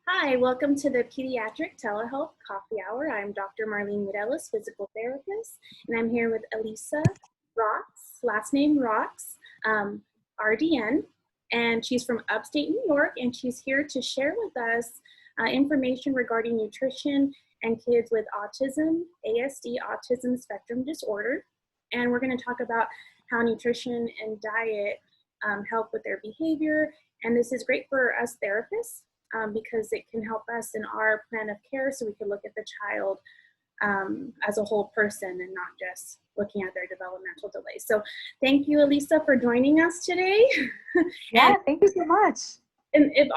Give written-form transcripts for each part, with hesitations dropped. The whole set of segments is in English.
Hi, welcome to the Pediatric Telehealth Coffee Hour. I'm Dr. Marlene Mireles, physical therapist, and I'm here with Elisa Rocks, last name Rocks, RDN, and she's from upstate New York, and she's here to share with us information regarding nutrition and kids with autism, ASD, autism spectrum disorder. And we're going to talk about how nutrition and diet help with their behavior. And this is great for us therapists because it can help us in our plan of care so we can look at the child as a whole person and not just looking at their developmental delays. So thank you, Elisa, for joining us today. Yeah, thank you so much. And if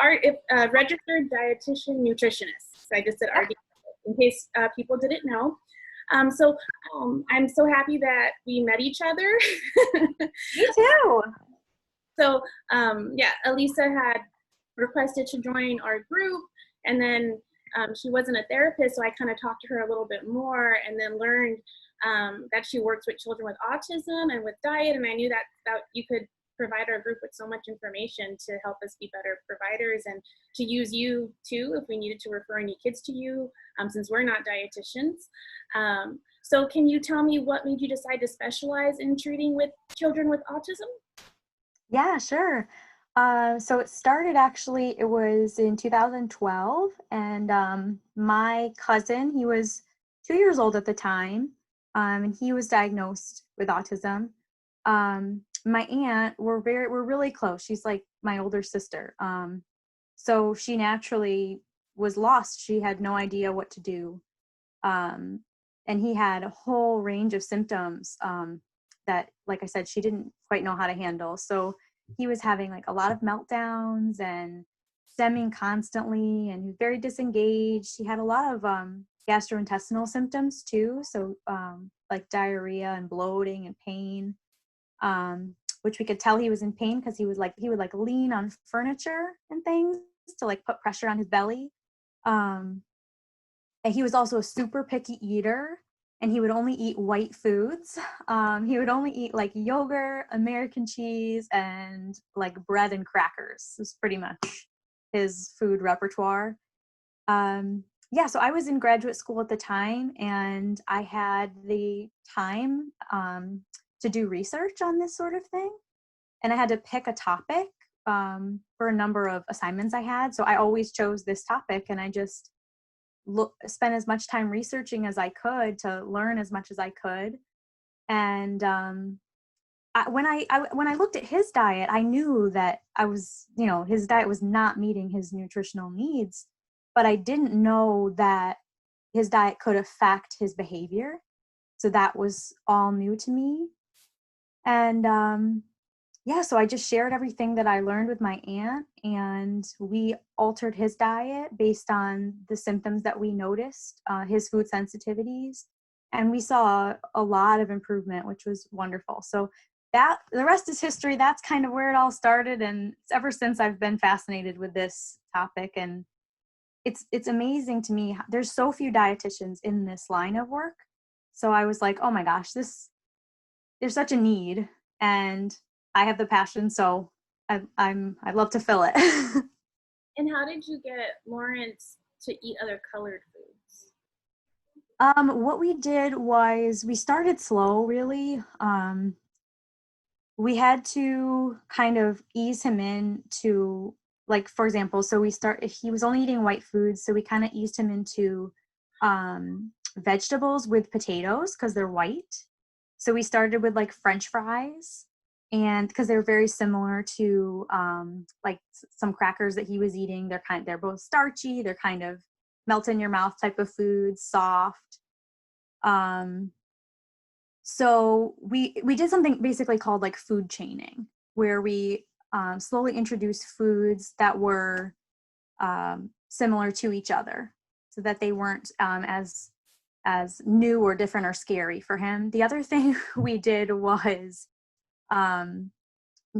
registered dietitian nutritionist, so I just said RD in case people didn't know. I'm so happy that we met each other. Me too. So yeah, Elisa had requested to join our group, and then she wasn't a therapist, so I kind of talked to her a little bit more, and then learned that she works with children with autism and with diet, and I knew that you could provide our group with so much information to help us be better providers and to use you too if we needed to refer any kids to you, since we're not dietitians. So can you tell me what made you decide to specialize in treating with children with autism? Yeah, sure. So it started actually, it was in 2012, and my cousin, he was 2 years old at the time, and he was diagnosed with autism. My aunt, we're really close. She's like my older sister. So she naturally was lost. She had no idea what to do. And he had a whole range of symptoms that, like I said, she didn't quite know how to handle. So he was having like a lot of meltdowns and stemming constantly, and he was very disengaged. He had a lot of gastrointestinal symptoms too, so like diarrhea and bloating and pain, which we could tell he was in pain because he would lean on furniture and things to like put pressure on his belly. And he was also a super picky eater, and he would only eat white foods. He would only eat like yogurt, American cheese, and like bread and crackers. This is pretty much his food repertoire. Yeah, so I was in graduate school at the time, and I had the time to do research on this sort of thing. And I had to pick a topic for a number of assignments I had. So I always chose this topic, and I just spend as much time researching as I could to learn as much as I could. And when I looked at his diet, I knew that his diet was not meeting his nutritional needs, but I didn't know that his diet could affect his behavior. So that was all new to me. And yeah, so I just shared everything that I learned with my aunt, and we altered his diet based on the symptoms that we noticed, his food sensitivities, and we saw a lot of improvement, which was wonderful. So that the rest is history. That's kind of where it all started, and ever since I've been fascinated with this topic. And it's amazing to me. There's so few dietitians in this line of work, so I was like, oh my gosh, there's such a need, and I have the passion, so I'd love to fill it. And how did you get Lawrence to eat other colored foods? What we did was we started slow, really. We had to kind of ease him in to, like, for example, so he was only eating white foods, so we kind of eased him into vegetables with potatoes because they're white. So we started with like French fries, and because they're very similar to like some crackers that he was eating. They're both starchy. They're kind of melt in your mouth type of foods, soft. So we did something basically called like food chaining, where we slowly introduced foods that were similar to each other, so that they weren't as new or different or scary for him. The other thing we did was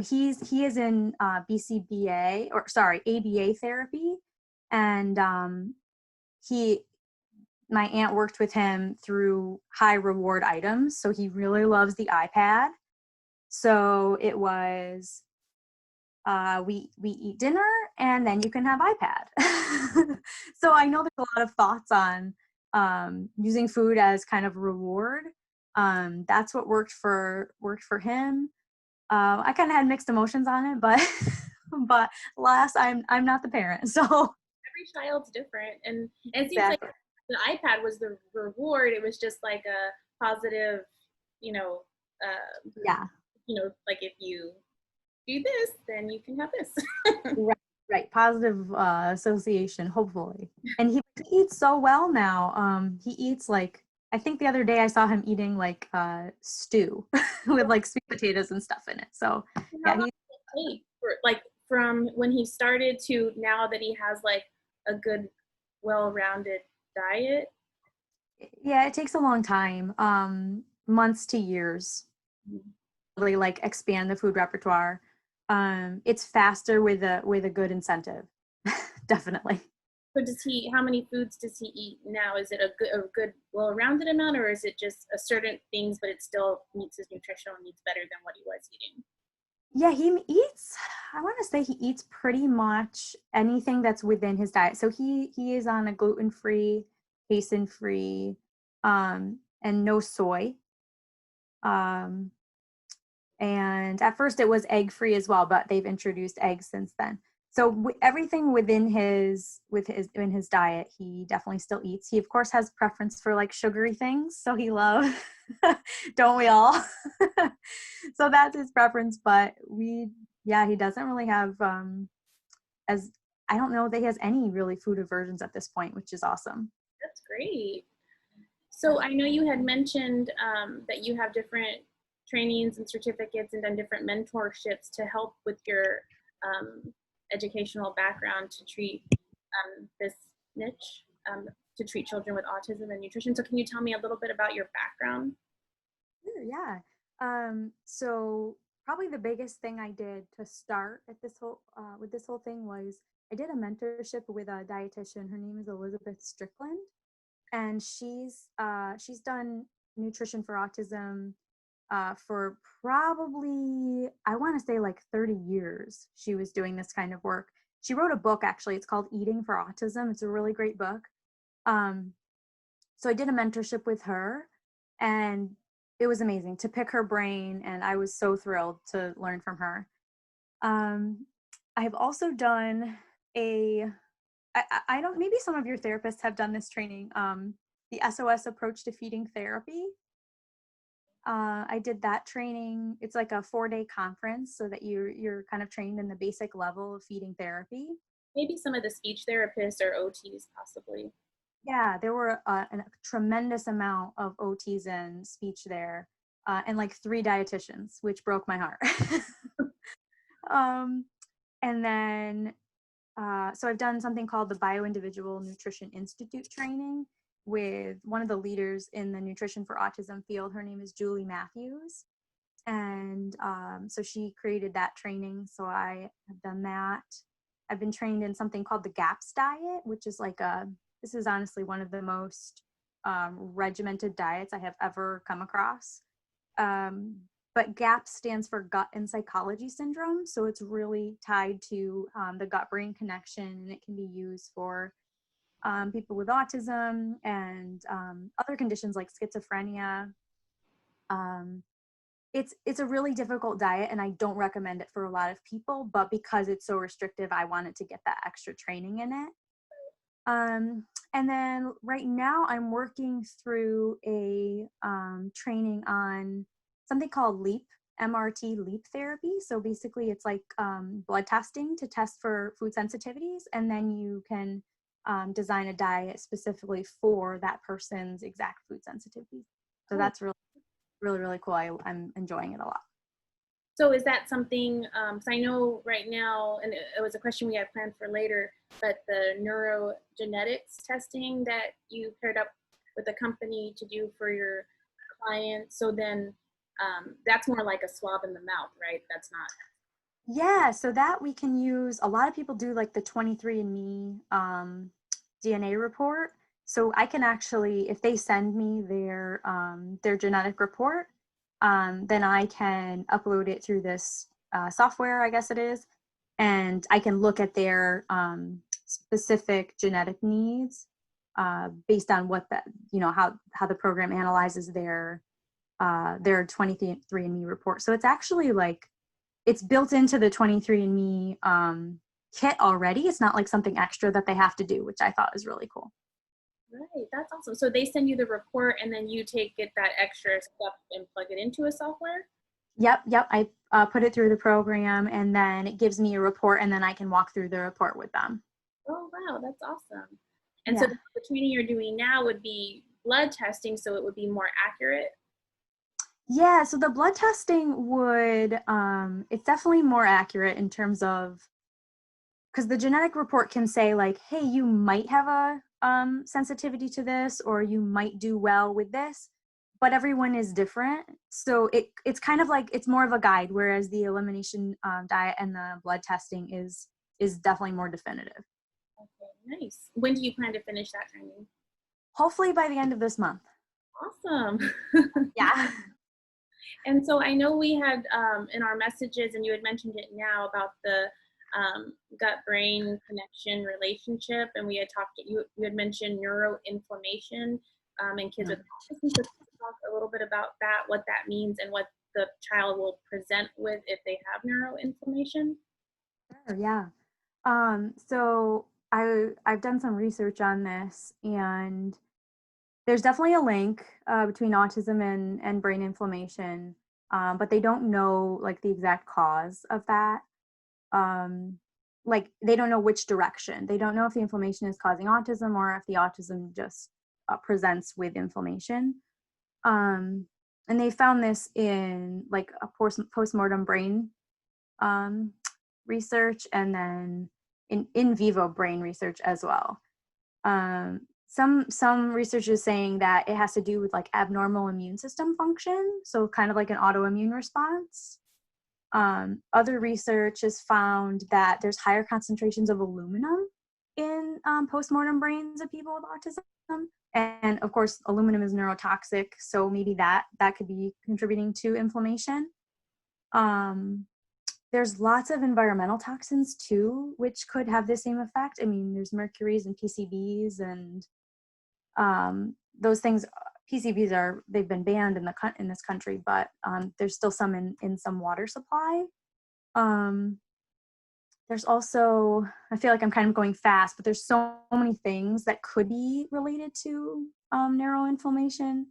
he is in ABA therapy, and my aunt worked with him through high reward items, so he really loves the iPad. So it was we eat dinner, and then you can have iPad. So I know there's a lot of thoughts on using food as kind of reward. That's what worked for him. I kind of had mixed emotions on it, but but alas, I'm not the parent, so Every child's different, and it seems like exactly. the iPad was the reward. It was just like a positive, you know, Yeah. like if you do this, then you can have this. Right, right. Positive association, hopefully. And he eats so well now. He eats like, I think the other day I saw him eating like stew with like sweet potatoes and stuff in it. So How yeah, long did it take for, like, from when he started to now that he has like a good, well-rounded diet? yeah, it takes a long time, months to years, really like expand the food repertoire. It's faster with a good incentive, definitely. So does he? How many foods does he eat now? Is it a good, well-rounded amount, or is it just a certain things, but it still meets his nutritional needs better than what he was eating? Yeah, he eats, I want to say he eats pretty much anything that's within his diet. So he is on a gluten-free, casein-free, and no soy. Um, and at first it was egg-free as well, but they've introduced eggs since then. So everything within in his diet, he definitely still eats. He of course has preference for like sugary things, so he loves, don't we all? So that's his preference, but yeah, he doesn't really have as I don't know that he has any really food aversions at this point, which is awesome. That's great. So I know you had mentioned that you have different trainings and certificates and done different mentorships to help with your educational background to treat this niche, to treat children with autism and nutrition. So can you tell me a little bit about your background? Sure, yeah. So probably the biggest thing I did to start at this whole with this whole thing was I did a mentorship with a dietitian. Her name is Elizabeth Strickland, and she's done nutrition for autism for probably I want to say like 30 years. She was doing this kind of work. She wrote a book actually. It's called Eating for Autism. It's a really great book. Um, so I did a mentorship with her, and it was amazing to pick her brain, and I was so thrilled to learn from her. Um, I've also done a I don't maybe some of your therapists have done this training, the SOS approach to feeding therapy. I did that training. It's like a 4-day conference so that you're kind of trained in the basic level of feeding therapy. Maybe some of the speech therapists or OTs possibly. Yeah, there were a tremendous amount of OTs and speech there, and like 3 dietitians, which broke my heart. um, and then, so I've done something called the Bioindividual Nutrition Institute training with one of the leaders in the nutrition for autism field. Her name is Julie Matthews. And so she created that training. So I have done that. I've been trained in something called the GAPS diet, which is like this is honestly one of the most regimented diets I have ever come across. But GAPS stands for gut and psychology syndrome. So it's really tied to the gut brain connection, and it can be used for people with autism and other conditions like schizophrenia. Um, it's a really difficult diet, and I don't recommend it for a lot of people, but because it's so restrictive, I wanted to get that extra training in it. And then right now I'm working through a training on something called LEAP, MRT LEAP therapy. So basically it's like blood testing to test for food sensitivities, and then you can design a diet specifically for that person's exact food sensitivity. So that's really, really, really cool. I'm enjoying it a lot. So is that something, so I know right now, and it was a question we had planned for later, but the neurogenetics testing that you paired up with a company to do for your clients, so then that's more like a swab in the mouth, right? That's not. Yeah, so that we can use, a lot of people do like the 23andMe DNA report. So I can actually, if they send me their genetic report, then I can upload it through this software, I guess it is, and I can look at their specific genetic needs based on what that, how the program analyzes their 23andMe report. So it's actually like, it's built into the 23andMe kit already. It's not like something extra that they have to do, which I thought was really cool. Right, that's awesome. So they send you the report and then you get that extra step and plug it into a software? Yep. I put it through the program, and then it gives me a report, and then I can walk through the report with them. Oh, wow, that's awesome. And Yeah. so the training you're doing now would be blood testing, so it would be more accurate? Yeah, so the blood testing would, it's definitely more accurate in terms of, because the genetic report can say like, hey, you might have a sensitivity to this, or you might do well with this, but everyone is different. So it's kind of like, it's more of a guide, whereas the elimination diet and the blood testing is definitely more definitive. Okay, nice. When do you plan to finish that training? Hopefully by the end of this month. Awesome. Yeah. And so I know we had in our messages, and you had mentioned it now, about the gut-brain connection relationship, and we had talked. You had mentioned neuroinflammation in kids with autism. So can you talk a little bit about that, what that means, and what the child will present with if they have neuroinflammation? Sure, yeah. So I've done some research on this, and there's definitely a link between autism and brain inflammation, but they don't know like the exact cause of that. Like they don't know which direction. They don't know if the inflammation is causing autism or if the autism just presents with inflammation. And they found this in like a postmortem brain um, research, and then in vivo brain research as well. Some research is saying that it has to do with like abnormal immune system function, so kind of like an autoimmune response. Other research has found that there's higher concentrations of aluminum in postmortem brains of people with autism, and of course aluminum is neurotoxic, so maybe that could be contributing to inflammation. There's lots of environmental toxins too, which could have the same effect. I mean, there's mercuries and PCBs, and those things. PCBs they've been banned in this country, but there's still some in some water supply. There's also, I feel like I'm kind of going fast, but there's so many things that could be related to neuroinflammation.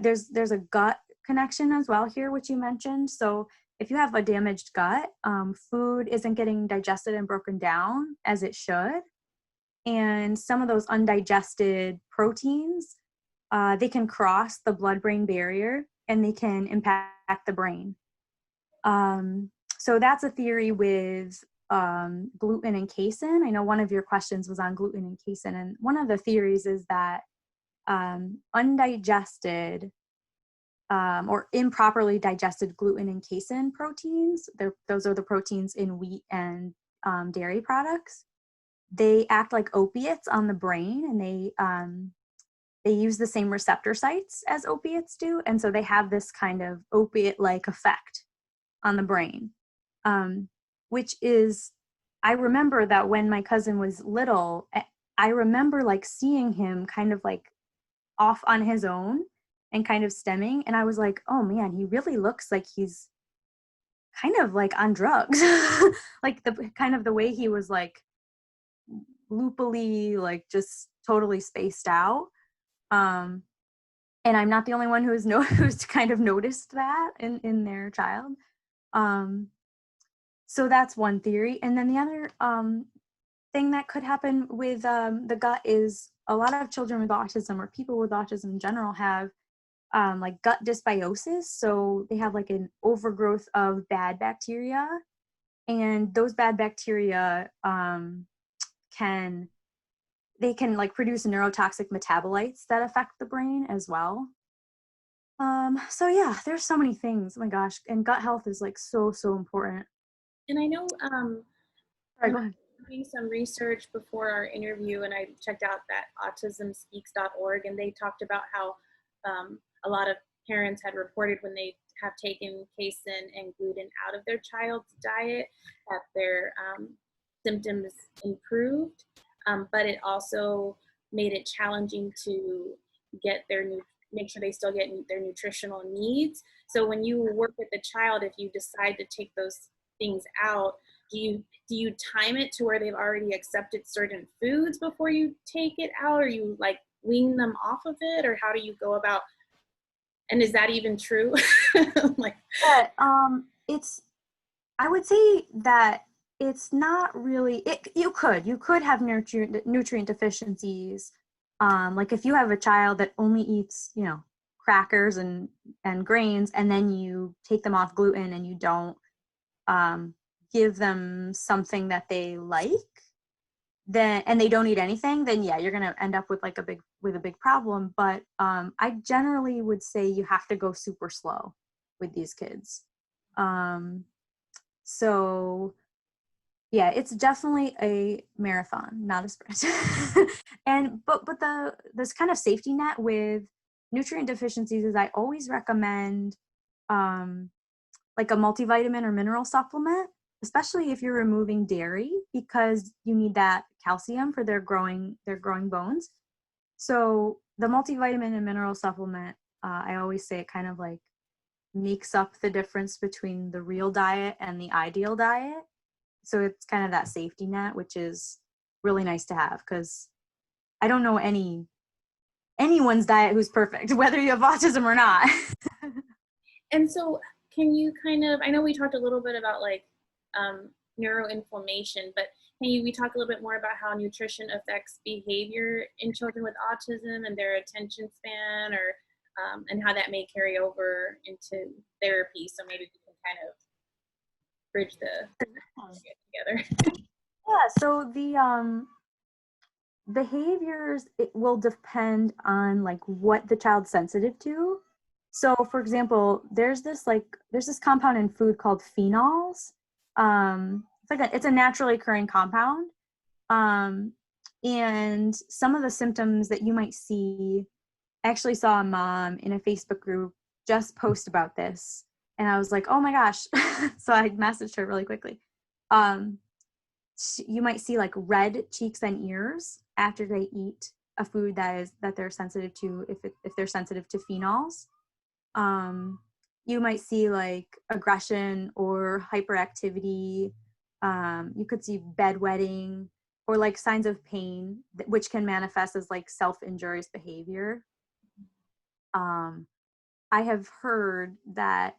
There's a gut connection as well here, which you mentioned. So if you have a damaged gut, food isn't getting digested and broken down as it should. And some of those undigested proteins, they can cross the blood-brain barrier and they can impact the brain. So that's a theory with gluten and casein. I know one of your questions was on gluten and casein, and one of the theories is that undigested or improperly digested gluten and casein proteins, those are the proteins in wheat and dairy products. They act like opiates on the brain, and they use the same receptor sites as opiates do, and so they have this kind of opiate-like effect on the brain, which is, I remember that when my cousin was little, I remember like seeing him kind of like off on his own and kind of stemming, and I was like, oh man, he really looks like he's kind of like on drugs. Like the kind of the way he was like loopily, like just totally spaced out. And I'm not the only one who's kind of noticed that in their child. So that's one theory. And then the other thing that could happen with the gut is a lot of children with autism, or people with autism in general, have like gut dysbiosis. So they have like an overgrowth of bad bacteria, and those bad bacteria can like produce neurotoxic metabolites that affect the brain as well. So yeah, there's so many things. Oh my gosh. And gut health is like so important. And I know Sorry, go ahead. doing some research before our interview, and I checked out that autismspeaks.org, and they talked about how a lot of parents had reported when they have taken casein and gluten out of their child's diet, that their symptoms improved, but it also made it challenging to get make sure they still get their nutritional needs. So when you work with the child, if you decide to take those things out, do you time it to where they've already accepted certain foods before you take it out, or you like wean them off of it, or how do you go about? And is that even true? Like, yeah, I would say that it's not really, you could have nutrient deficiencies. Like if you have a child that only eats, crackers and grains, and then you take them off gluten and you don't give them something that they like, then, and they don't eat anything, then yeah, you're gonna end up with like a big problem. But I generally would say you have to go super slow with these kids. So yeah, it's definitely a marathon, not a sprint. But this kind of safety net with nutrient deficiencies is I always recommend like a multivitamin or mineral supplement, especially if you're removing dairy, because you need that calcium for their growing bones. So the multivitamin and mineral supplement, I always say it kind of like makes up the difference between the real diet and the ideal diet. So it's kind of that safety net, which is really nice to have, because I don't know anyone's diet who's perfect, whether you have autism or not. and so can you kind of, I know we talked a little bit about like neuroinflammation, but we talk a little bit more about how nutrition affects behavior in children with autism and their attention span, or and how that may carry over into therapy? So maybe we can kind of bridge the together. Yeah, so the behaviors, it will depend on like what the child's sensitive to. So for example, there's this compound in food called phenols. It's a naturally occurring compound. And some of the symptoms that you might see, I actually saw a mom in a Facebook group just post about this, and I was like, oh my gosh. So I messaged her really quickly. You might see like red cheeks and ears after they eat a food that they're sensitive to, if they're sensitive to phenols. You might see like aggression or hyperactivity. You could see bedwetting, or like signs of pain, which can manifest as like self-injurious behavior. I have heard that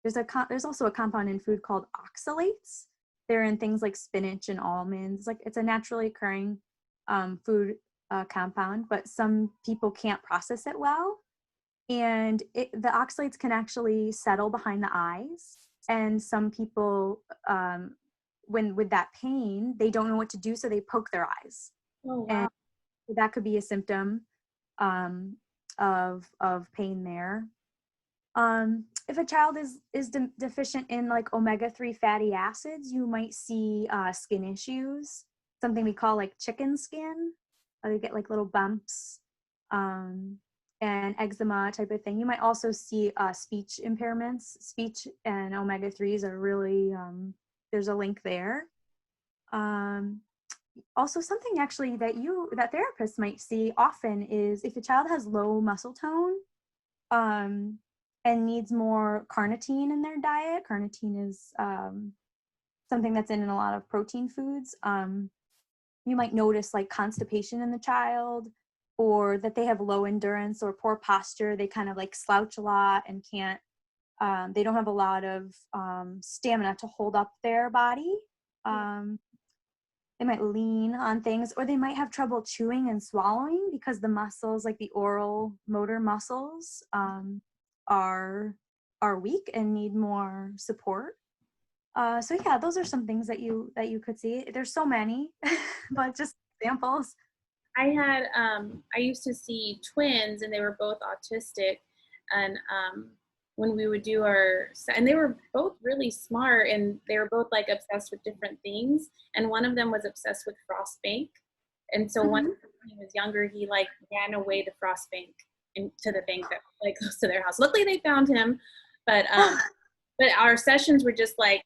there's also a compound in food called oxalates. They're in things like spinach and almonds. Like it's a naturally occurring food compound, but some people can't process it well. And the oxalates can actually settle behind the eyes. And some people, when with that pain, they don't know what to do, so they poke their eyes. Oh, wow. And that could be a symptom of pain there. If a child is deficient in like omega-3 fatty acids, you might see skin issues, something we call like chicken skin. They get like little bumps and eczema type of thing. You might also see speech impairments. Speech and omega-3s are really, there's a link there. Also, something actually that therapists might see often is if a child has low muscle tone, and needs more carnitine in their diet. Carnitine is something that's in a lot of protein foods. You might notice like constipation in the child, or that they have low endurance or poor posture. They kind of like slouch a lot and they don't have a lot of stamina to hold up their body. They might lean on things, or they might have trouble chewing and swallowing because the muscles, like the oral motor muscles, are weak and need more support. So yeah, those are some things that you could see. There's so many, but just examples. I used to see twins, and they were both autistic, and when we would do and they were both really smart, and they were both like obsessed with different things, and one of them was obsessed with frost bank. And so when he was younger, he like ran away to frost bank, into the bank that like close to their house. Luckily they found him, But our sessions were just like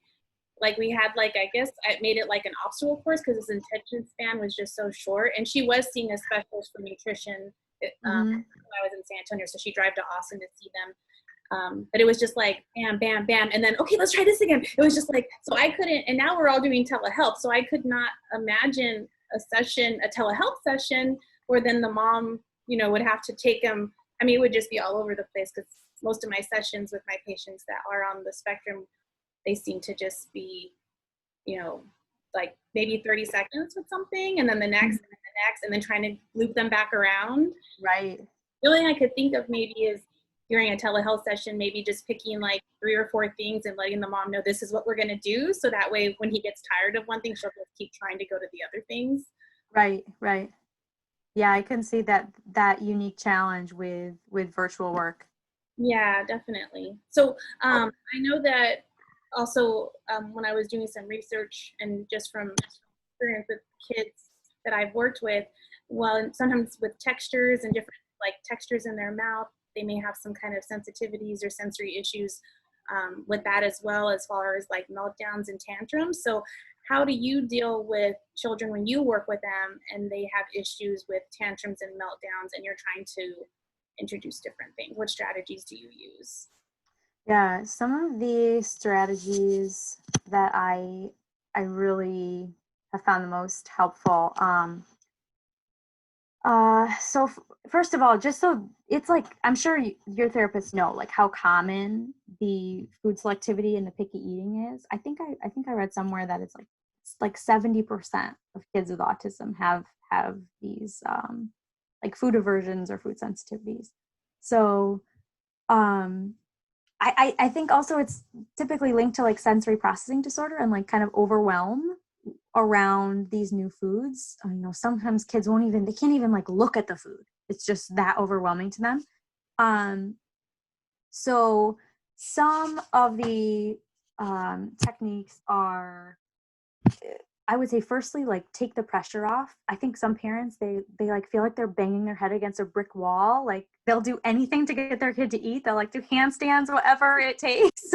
we had like, I guess I made it like an obstacle course because his attention span was just so short. And she was seeing a specialist for nutrition when I was in San Antonio, so she drive to Austin to see them. But it was just like bam, bam, bam, and then okay, let's try this again. It was just like, so I couldn't, and now we're all doing telehealth, so I could not imagine a telehealth session where then the mom, would have to take them. I mean, it would just be all over the place because most of my sessions with my patients that are on the spectrum, they seem to just be, like maybe 30 seconds with something, and then the next, and then the next, and then trying to loop them back around. Right. The only thing I could think of maybe is during a telehealth session, maybe just picking like 3 or 4 things and letting the mom know this is what we're going to do. So that way, when he gets tired of one thing, she'll just keep trying to go to the other things. Right. Right. Yeah, I can see that unique challenge with virtual work. Yeah, definitely. So I know that also when I was doing some research and just from experience with kids that I've worked with, well, sometimes with textures and different like textures in their mouth, they may have some kind of sensitivities or sensory issues with that as well, as far as like meltdowns and tantrums. So how do you deal with children when you work with them and they have issues with tantrums and meltdowns and you're trying to introduce different things? What strategies do you use? Yeah, some of the strategies that I really have found the most helpful. So first of all, just so it's like, I'm sure your therapists know like how common the food selectivity and the picky eating is. I think I read somewhere that it's like 70% of kids with autism have these like food aversions or food sensitivities. So I think also it's typically linked to like sensory processing disorder and like kind of overwhelm around these new foods. Sometimes kids they can't even like look at the food. It's just that overwhelming to them. So some of the techniques are, I would say, firstly, like take the pressure off. I think some parents, they like feel like they're banging their head against a brick wall. Like they'll do anything to get their kid to eat. They'll like do handstands, whatever it takes.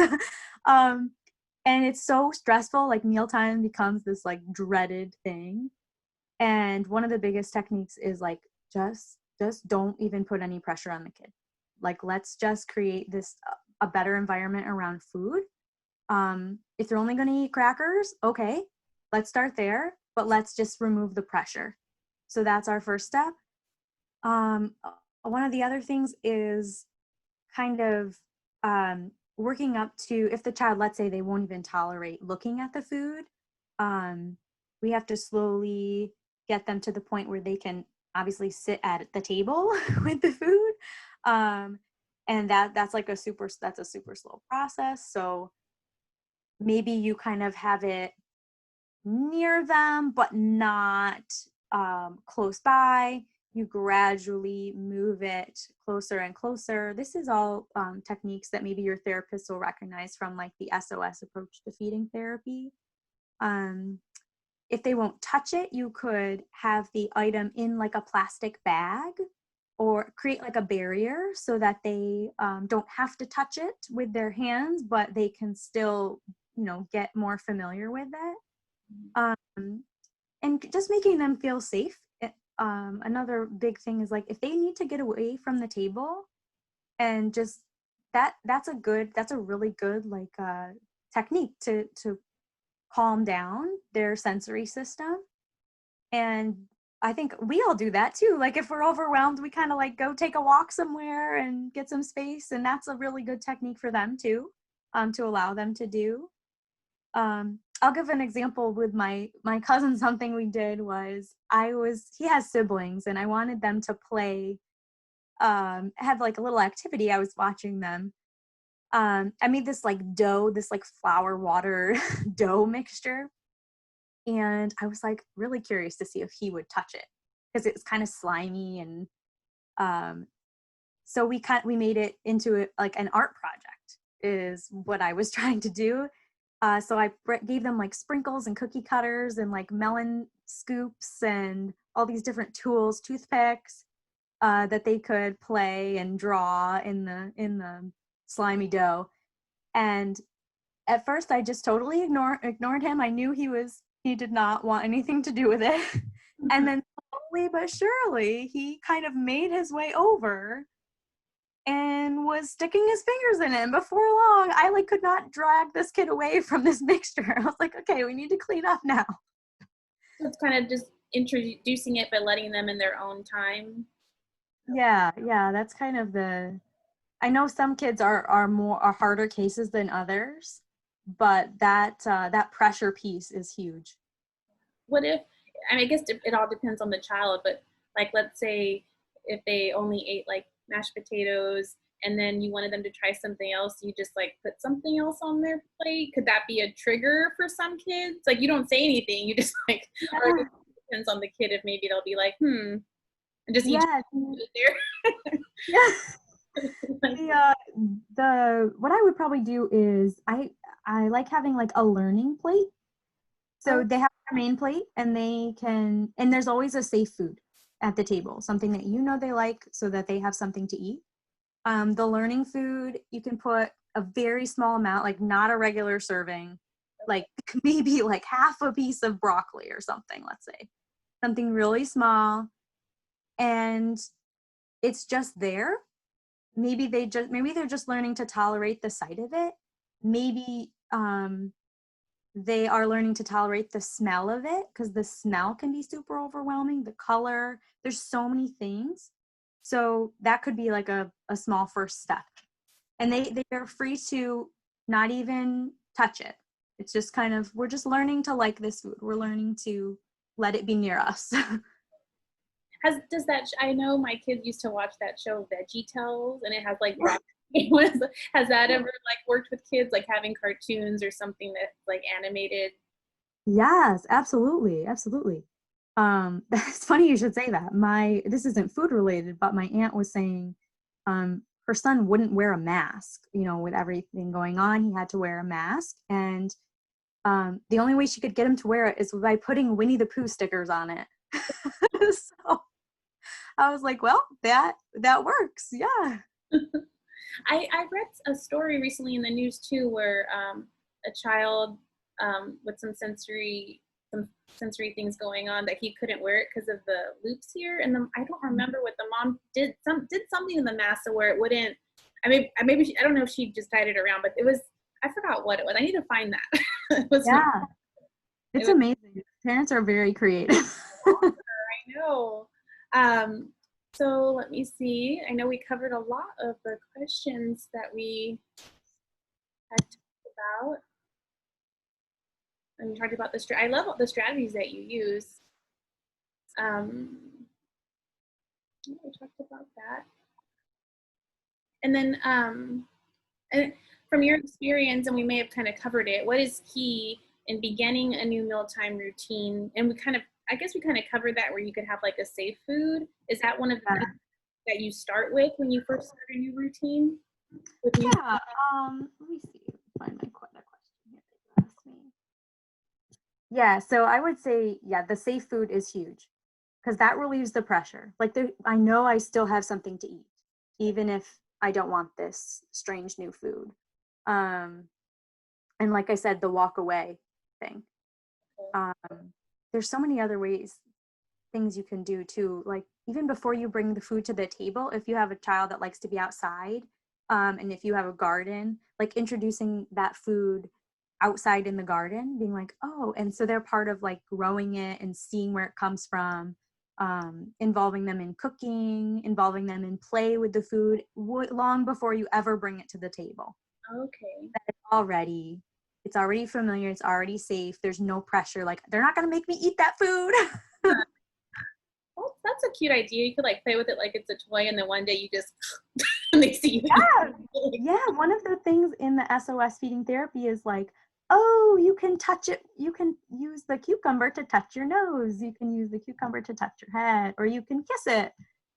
And it's so stressful. Like mealtime becomes this like dreaded thing. And one of the biggest techniques is like, just don't even put any pressure on the kid. Like, let's just create this, a better environment around food. If they're only going to eat crackers, okay, let's start there, but let's just remove the pressure. So that's our first step. One of the other things is kind of working up to, if the child, let's say they won't even tolerate looking at the food, we have to slowly get them to the point where they can obviously sit at the table with the food. And that's a super slow process. So maybe you kind of have it near them, but not close by. You gradually move it closer and closer. This is all techniques that maybe your therapist will recognize from like the SOS approach to feeding therapy. If they won't touch it, you could have the item in like a plastic bag or create like a barrier so that they don't have to touch it with their hands, but they can still, get more familiar with it. And just making them feel safe. Another big thing is like, if they need to get away from the table, and just that's a really good like technique to calm down their sensory system. And I think we all do that too. Like if we're overwhelmed, we kind of like go take a walk somewhere and get some space, and that's a really good technique for them too, to allow them to do. I'll give an example with my cousin. Something we did was, he has siblings and I wanted them to play, have like a little activity. I was watching them. I made this like dough, this like flour water dough mixture. And I was like really curious to see if he would touch it because it's kind of slimy. And so we made it into like an art project is what I was trying to do. So I gave them like sprinkles and cookie cutters and like melon scoops and all these different tools, toothpicks, that they could play and draw in the slimy dough. And at first I just totally ignored him. I knew he did not want anything to do with it. And then slowly but surely he kind of made his way over and was sticking his fingers in it. And before long, I like could not drag this kid away from this mixture. I was like, okay, we need to clean up now. So it's kind of just introducing it, but letting them in their own time. Yeah, that's kind of I know some kids are harder cases than others, but that pressure piece is huge. What if, I mean, I guess it all depends on the child, but like, let's say if they only ate like mashed potatoes and then you wanted them to try something else, you just like put something else on their plate. Could that be a trigger for some kids? Like, you don't say anything, you just like, or it depends on the kid if maybe they'll be like, and just eat it there. Yeah. What I would probably do is I like having like a learning plate. So they have their main plate and and there's always a safe food at the table, something that you know they like so that they have something to eat. The learning food, you can put a very small amount, like not a regular serving, like maybe like half a piece of broccoli or something, let's say. Something really small. And it's just there. Maybe they're just learning to tolerate the sight of it. Maybe they are learning to tolerate the smell of it, because the smell can be super overwhelming. The color, there's so many things. So that could be like a small first step. And they're free to not even touch it. It's just kind of, we're just learning to like this food. We're learning to let it be near us. I know my kids used to watch that show Veggie Tales, and it has like has that ever like worked with kids, like having cartoons or something that's like animated? Yes, absolutely. It's funny you should say that. This isn't food related, but my aunt was saying her son wouldn't wear a mask, with everything going on. He had to wear a mask, and the only way she could get him to wear it is by putting Winnie the Pooh stickers on it. So I was like, well, that works. Yeah. I read a story recently in the news too, where a child with some sensory things going on, that he couldn't wear it because of the loops here, and I don't remember what the mom did something in the mask where it wouldn't. I don't know if she just tied it around, but I forgot what it was. I need to find that. It's amazing. Parents are very creative. I know. So let me see. I know we covered a lot of the questions that we had talked about. And we talked about I love all the strategies that you use. We talked about that. And then and from your experience, and we may have kind of covered it, what is key in beginning a new mealtime routine? And I guess we kind of covered that, where you could have like a safe food. Is that one of the things that you start with when you first start a new routine? Let me see. Find my question here that you asked me. Yeah, so I would say, the safe food is huge, because that relieves the pressure. Like, I know I still have something to eat, even if I don't want this strange new food. And like I said, the walk away thing. There's so many other things you can do too. Like, even before you bring the food to the table, if you have a child that likes to be outside, and if you have a garden, like introducing that food outside in the garden, being like, oh, and so they're part of like growing it and seeing where it comes from, involving them in cooking, involving them in play with the food long before you ever bring it to the table. Okay. It's already familiar, it's already safe, there's no pressure, like they're not gonna make me eat that food. Well, that's a cute idea. You could like play with it like it's a toy, and then one day you just and they see you. Yeah, one of the things in the SOS feeding therapy is like, oh, you can touch it, you can use the cucumber to touch your nose, you can use the cucumber to touch your head, or you can kiss it.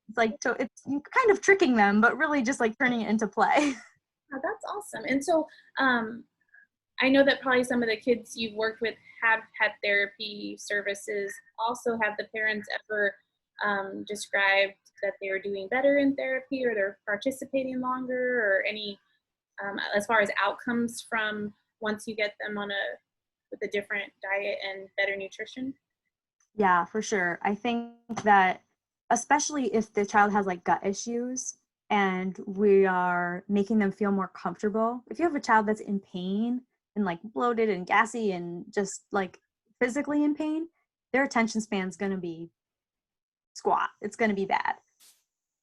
It's like, so it's you kind of tricking them, but really just like turning it into play. Oh, that's awesome. And so I know that probably some of the kids you've worked with have had therapy services. Also, have the parents ever described that they're doing better in therapy, or they're participating longer, or any as far as outcomes from once you get them on with a different diet and better nutrition? Yeah, for sure. I think that especially if the child has like gut issues and we are making them feel more comfortable. If you have a child that's in pain and like bloated and gassy and just like physically in pain, their attention span's going to be squat. It's going to be bad.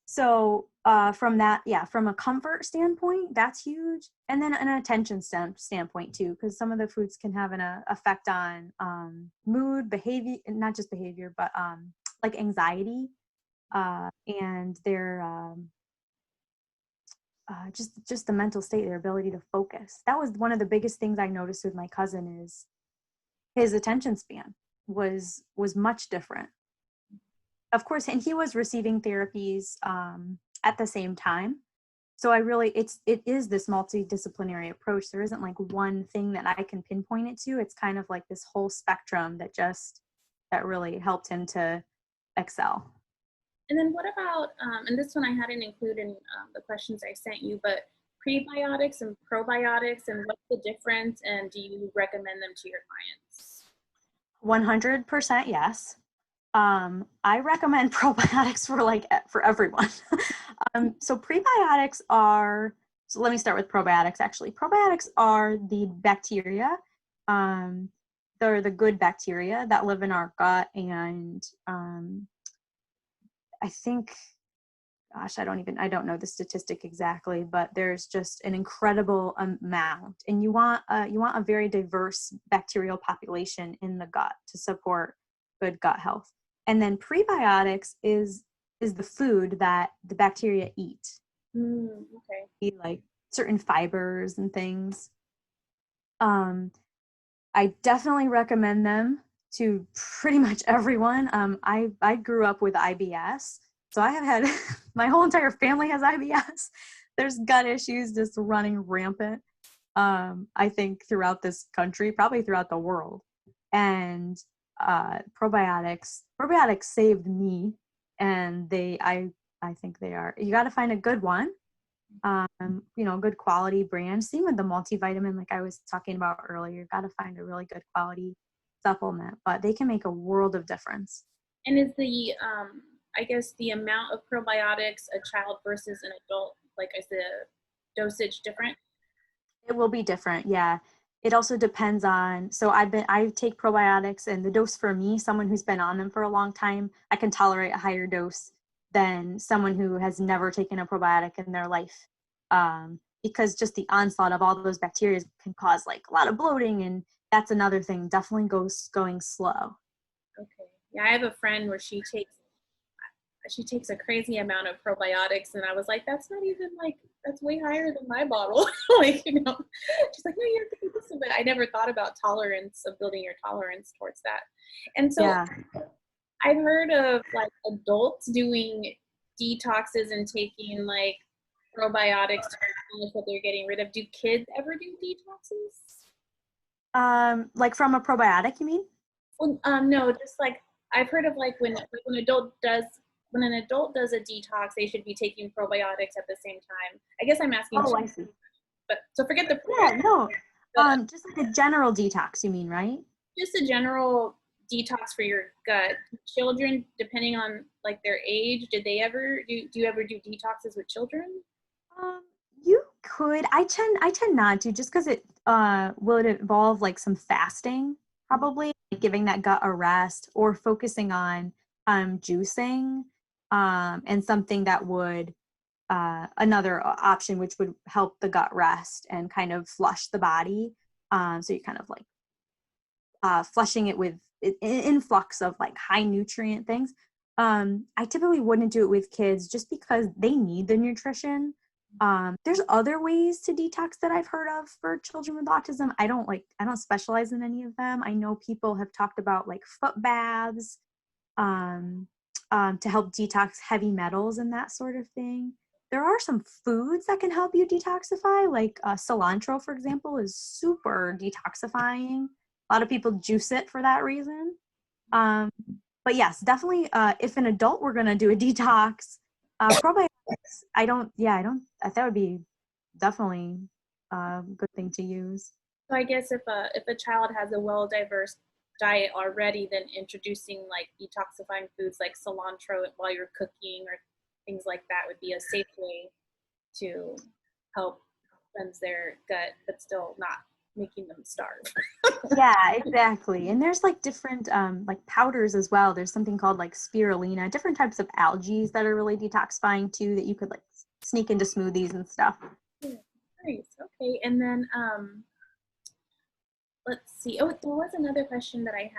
So from that, yeah, from a comfort standpoint, that's huge. And then an attention standpoint too, because some of the foods can have an effect on mood, behavior, not just behavior, but like anxiety and their just the mental state, their ability to focus. That was one of the biggest things I noticed with my cousin is his attention span was much different. Of course, and he was receiving therapies at the same time. So it is this multidisciplinary approach. There isn't like one thing that I can pinpoint it to. It's kind of like this whole spectrum that really helped him to excel. And then what about, and this one I hadn't included in the questions I sent you, but prebiotics and probiotics, and what's the difference, and do you recommend them to your clients? 100% yes. I recommend probiotics for everyone. So prebiotics so let me start with probiotics actually. Probiotics are the bacteria, they're the good bacteria that live in our gut, and I think, gosh, I don't know the statistic exactly, but there's just an incredible amount, and you want a very diverse bacterial population in the gut to support good gut health. And then prebiotics is the food that the bacteria eat. Okay. Eat like certain fibers and things. I definitely recommend them to pretty much everyone. I grew up with IBS, so I have had my whole entire family has IBS. There's gut issues just running rampant. I think throughout this country, probably throughout the world, and probiotics saved me, and I think they are. You got to find a good one, good quality brand. Same with the multivitamin, like I was talking about earlier. You got to find a really good quality supplement, but they can make a world of difference. And is the I guess the amount of probiotics a child versus an adult, like, is the dosage different? It will be different, yeah. It also depends on, so I take probiotics, and the dose for me, someone who's been on them for a long time, I can tolerate a higher dose than someone who has never taken a probiotic in their life. Because just the onslaught of all those bacteria can cause like a lot of bloating, and that's another thing, definitely going slow. Okay. Yeah, I have a friend where she takes a crazy amount of probiotics, and I was like, that's not even like, that's way higher than my bottle. Like, she's like, no, you have to do this. But I never thought about building your tolerance towards that. And so Yeah. I've heard of like adults doing detoxes and taking like probiotics that they're getting rid of. Do kids ever do detoxes? Like from a probiotic, you mean? Well, no, just like I've heard of like when an adult does a detox, they should be taking probiotics at the same time. I guess I'm asking. Oh, I see. But so forget the. Yeah, no. Just like a general detox, you mean, right? Just a general detox for your gut. Children, depending on like their age, do you ever do detoxes with children? You could. I tend not to, just because it will involve like some fasting, probably like giving that gut a rest, or focusing on juicing, and something that would another option which would help the gut rest and kind of flush the body. So you kind of like flushing it with an influx of like high nutrient things. I typically wouldn't do it with kids just because they need the nutrition. There's other ways to detox that I've heard of for children with autism. I don't specialize in any of them. I know people have talked about like foot baths, to help detox heavy metals and that sort of thing. There are some foods that can help you detoxify, like cilantro, for example, is super detoxifying. A lot of people juice it for that reason. But yes, definitely, if an adult were going to do a detox, probiotics, that would be definitely good thing to use. So I guess if a child has a well diverse diet already, then introducing like detoxifying foods like cilantro while you're cooking or things like that would be a safe way to help cleanse their gut, but still not making them starve. Yeah, exactly. And there's like different like powders as well. There's something called like spirulina, different types of algae that are really detoxifying too that you could like sneak into smoothies and stuff. Yeah, nice. Okay. And then let's see. Oh, there was another question that I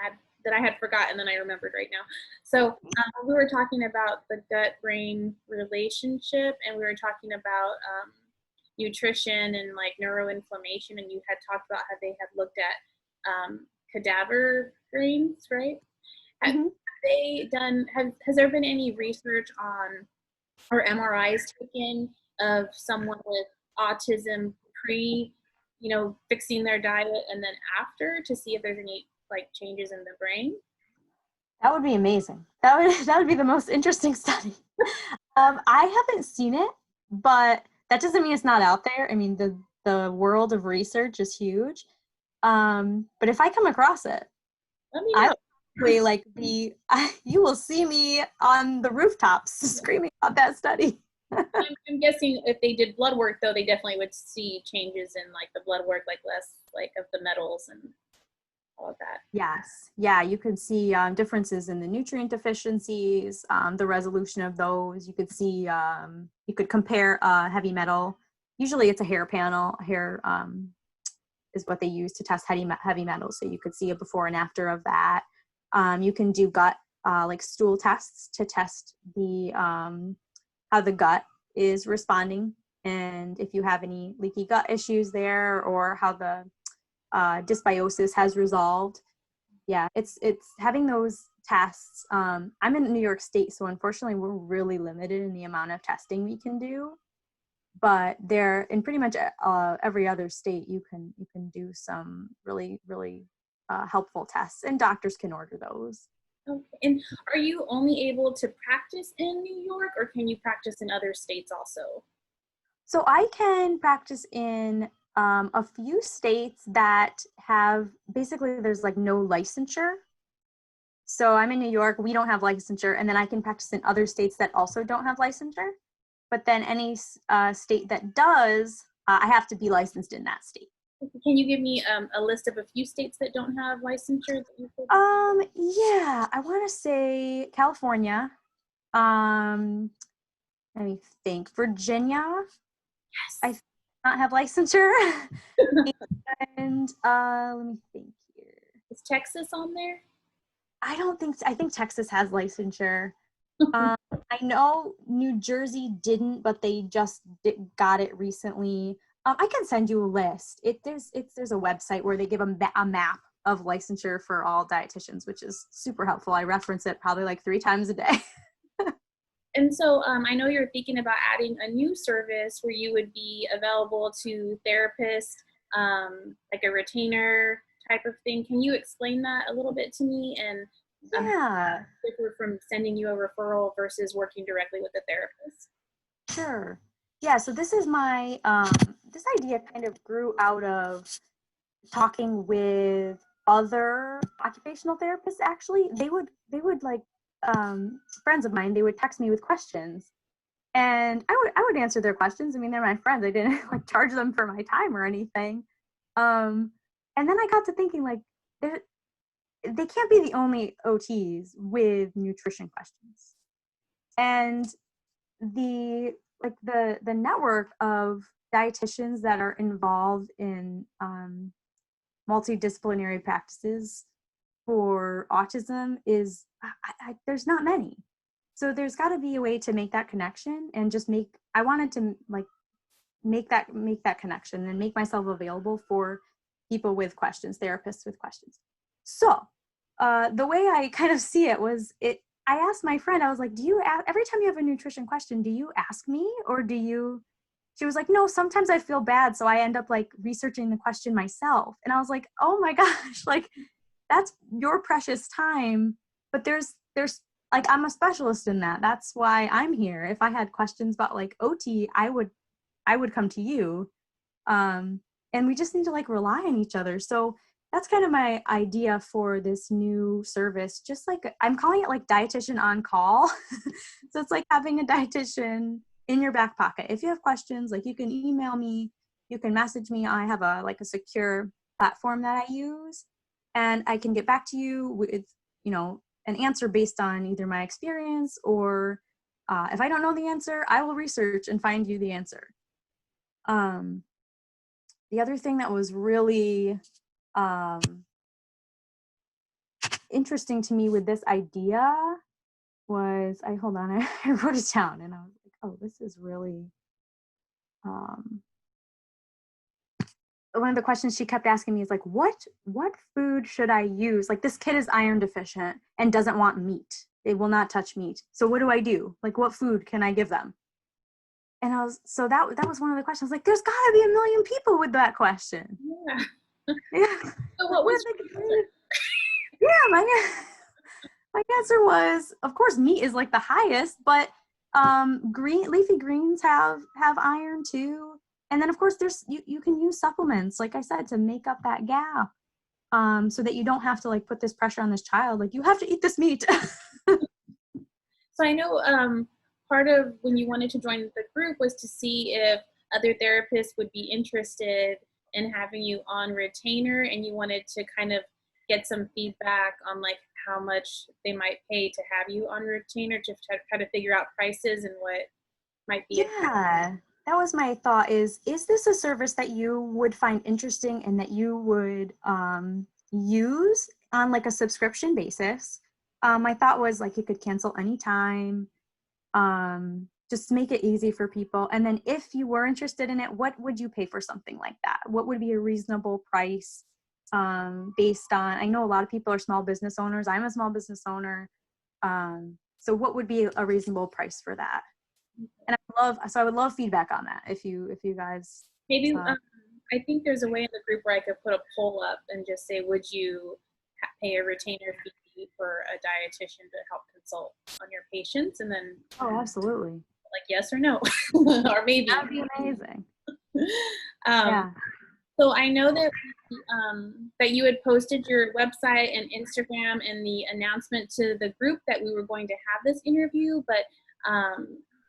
had forgotten, and I remembered right now. So we were talking about the gut-brain relationship, and we were talking about nutrition and like neuroinflammation, and you had talked about how they had looked at cadaver brains, right? Have Mm-hmm. they done? Has there been any research on or MRIs taken of someone with autism pre, fixing their diet and then after to see if there's any like changes in the brain? That would be amazing. That would be the most interesting study. I haven't seen it, but that doesn't mean it's not out there. I mean, the world of research is huge. But if I come across it, Let me I know. will like be. You will see me on the rooftops screaming about that study. I'm guessing if they did blood work though, they definitely would see changes in like the blood work, like less like of the metals and all of that. Yes. Yeah, you can see differences in the nutrient deficiencies, the resolution of those. You could see, you could compare heavy metal. Usually it's a hair panel. Hair is what they use to test heavy metals. So you could see a before and after of that. You can do gut, like stool tests to test the how the gut is responding. And if you have any leaky gut issues there or how the dysbiosis has resolved. Yeah, it's having those tests. I'm in New York State, so unfortunately we're really limited in the amount of testing we can do. But there, in pretty much every other state, you can do some really helpful tests, and doctors can order those. Okay. And are you only able to practice in New York, or can you practice in other states also? So I can practice in a few states that have basically there's like no licensure. So I'm in New York, we don't have licensure, and then I can practice in other states that also don't have licensure. But then any state that does, I have to be licensed in that state. Can you give me a list of a few states that don't have licensure that you could? Yeah, I want to say California. Let me think. Virginia, I Yes. not have licensure. And let me think here. Is Texas on there? I don't think, I think Texas has licensure. I know New Jersey didn't, but they just got it recently. I can send you a list. There's a website where they give a map of licensure for all dietitians, which is super helpful. I reference it probably like 3 times a day. And so I know you're thinking about adding a new service where you would be available to therapists, like a retainer type of thing. Can you explain that a little bit to me and Yeah, differ from sending you a referral versus working directly with a therapist? sure. Yeah, so this is my this idea kind of grew out of talking with other occupational therapists. Actually, they would like friends of mine, they would text me with questions, and I would answer their questions. I mean, they're my friends. I didn't like charge them for my time or anything. And then I got to thinking like they can't be the only OTs with nutrition questions. And the network of dietitians that are involved in multidisciplinary practices for autism is there's not many. So there's got to be a way to make that connection and just I wanted to like make that connection and make myself available for people with questions, therapists with questions. So the way I kind of see it was I asked my friend, I was like, every time you have a nutrition question, do you ask me or do you, she was like, no, sometimes I feel bad. So I end up like researching the question myself. And I was like, oh my gosh, like that's your precious time. But there's like, I'm a specialist in that. That's why I'm here. If I had questions about like OT, I would come to you. And we just need to like rely on each other. So that's kind of my idea for this new service. Just like I'm calling it like dietitian on call. So it's like having a dietitian in your back pocket. If you have questions, like you can email me, you can message me. I have a secure platform that I use, and I can get back to you with, an answer based on either my experience or if I don't know the answer, I will research and find you the answer. The other thing that was really interesting to me with this idea was, I wrote it down and I was like, oh, this is really, one of the questions she kept asking me is like, what food should I use? Like, this kid is iron deficient and doesn't want meat. They will not touch meat. So what do I do? Like, what food can I give them? And that was one of the questions. Like, there's gotta be a million people with that question. Yeah. Yeah. So what was yeah, my answer was, of course, meat is like the highest, but leafy greens have iron too. And then of course you can use supplements, like I said, to make up that gap. So that you don't have to like put this pressure on this child, like you have to eat this meat. So I know part of when you wanted to join the group was to see if other therapists would be interested in having you on retainer, and you wanted to kind of get some feedback on like how much they might pay to have you on retainer, to try to figure out prices and what might be. Yeah, that was my thought. Is this a service that you would find interesting and that you would use on like a subscription basis? My thought was like you could cancel anytime. Just make it easy for people. And then if you were interested in it, what would you pay for something like that? What would be a reasonable price based on, I know a lot of people are small business owners. I'm a small business owner. So what would be a reasonable price for that? And I would love feedback on that if you guys. Maybe I think there's a way in the group where I could put a poll up and just say, would you pay a retainer fee for a dietitian to help consult on your patients? And then absolutely, like yes or no, or maybe. That'd be amazing. Yeah. So I know that that you had posted your website and Instagram and the announcement to the group that we were going to have this interview, but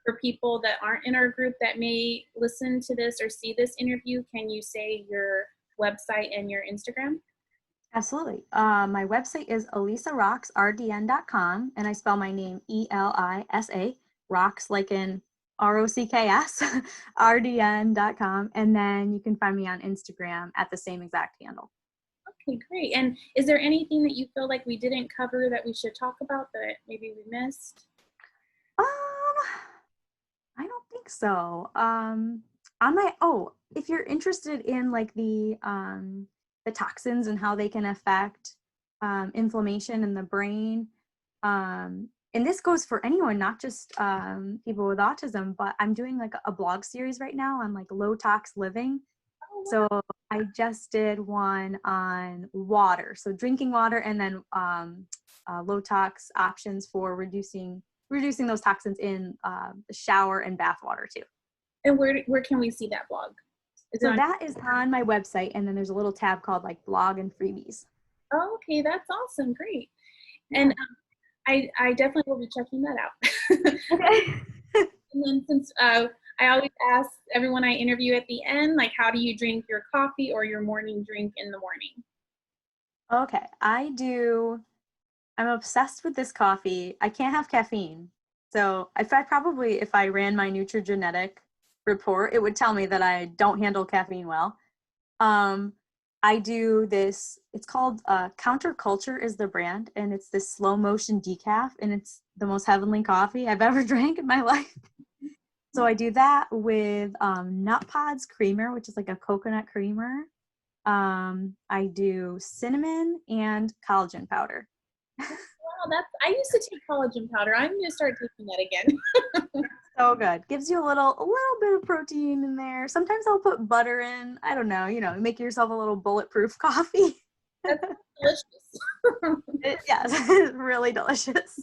for people that aren't in our group that may listen to this or see this interview, can you say your website and your Instagram? Absolutely. My website is elisarocks.rdn.com, and I spell my name ELISA, rocks like in ROCKS, RDN.com. And then you can find me on Instagram at the same exact handle. Okay, great. And is there anything that you feel like we didn't cover that we should talk about that maybe we missed? I don't think so. If you're interested in like the toxins and how they can affect inflammation in the brain, and this goes for anyone, not just people with autism, but I'm doing like a blog series right now on like low tox living. So I just did one on water, so drinking water, and then low tox options for reducing those toxins in the shower and bath water too. And where can we see that blog? So that is on my website, and then there's a little tab called like blog and freebies. Oh, okay, that's awesome, great. Yeah. And I definitely will be checking that out. Okay. And then since I always ask everyone I interview at the end, like, how do you drink your coffee or your morning drink in the morning? Okay, I'm obsessed with this coffee. I can't have caffeine. So if I ran my nutrigenetic report, it would tell me that I don't handle caffeine well. I do this, it's called Counterculture is the brand, and it's this slow motion decaf, and it's the most heavenly coffee I've ever drank in my life. So I do that with Nut Pods creamer, which is like a coconut creamer. I do cinnamon and collagen powder. Wow, I used to take collagen powder. I'm gonna start taking that again. So good. Gives you a little bit of protein in there. Sometimes I'll put butter in. I don't know, make yourself a little bulletproof coffee. That's delicious. Yes, it's really delicious.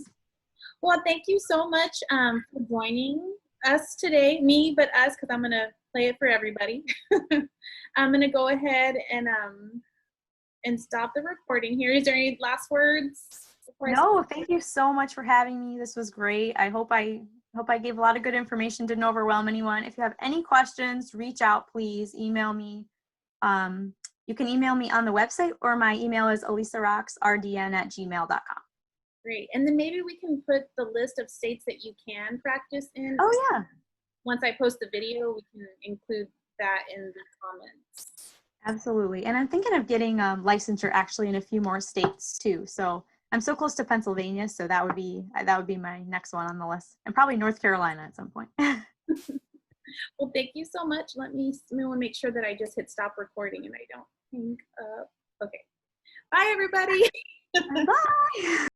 Well, thank you so much for joining us today. Me, but us, because I'm gonna play it for everybody. I'm gonna go ahead and stop the recording here. Is there any last words? No, thank you so much for having me. This was great. I hope I gave a lot of good information, didn't overwhelm anyone. If you have any questions, reach out, please email me. You can email me on the website, or my email is elisarocksrdn@gmail.com. Great. And then maybe we can put the list of states that you can practice in. Oh yeah. Once I post the video, we can include that in the comments. Absolutely. And I'm thinking of getting licensure actually in a few more states too. So I'm so close to Pennsylvania, so that would be my next one on the list, and probably North Carolina at some point. Well, thank you so much. Let me make sure that I just hit stop recording and I don't hang up. Okay. Bye, everybody. Bye.